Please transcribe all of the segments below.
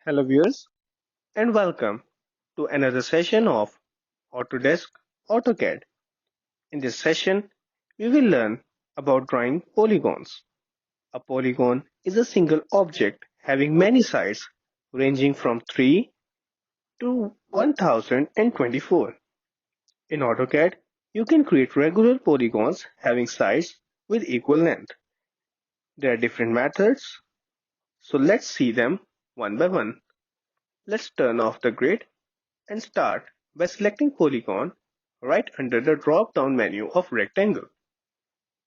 Hello viewers and welcome to another session of Autodesk AutoCAD. In this session, we will learn about drawing polygons. A polygon is a single object having many sides ranging from 3 to 1024. In AutoCAD, you can create regular polygons having sides with equal length. There are different methods, so let's see them one by one. Let's turn off the grid and start by selecting Polygon right under the drop-down menu of Rectangle.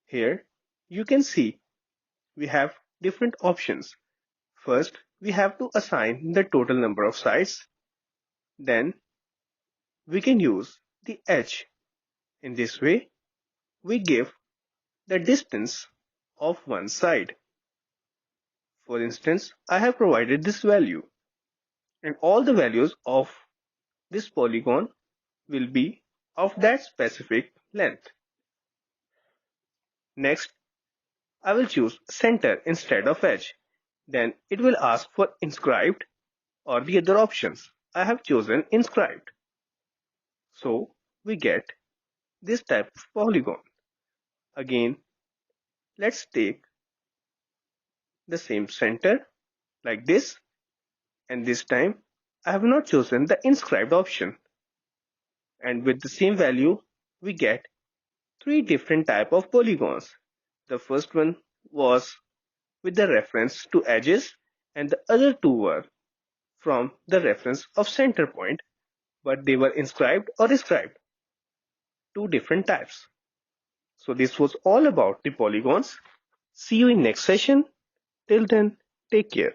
Here, you can see we have different options. First, we have to assign the total number of sides. Then, we can use the edge. In this way, we give the distance of one side. For instance, I have provided this value, and all the values of this polygon will be of that specific length. Next, I will choose center instead of edge. Then it will ask for inscribed or the other options. I have chosen inscribed. So we get this type of polygon. Again, let's take the same center like this, and this time I have not chosen the inscribed option. And with the same value, we get three different type of polygons. The first one was with the reference to edges, and the other two were from the reference of center point, but they were inscribed or described, two different types. So this was all about the polygons. See you in next session. Till then, take care.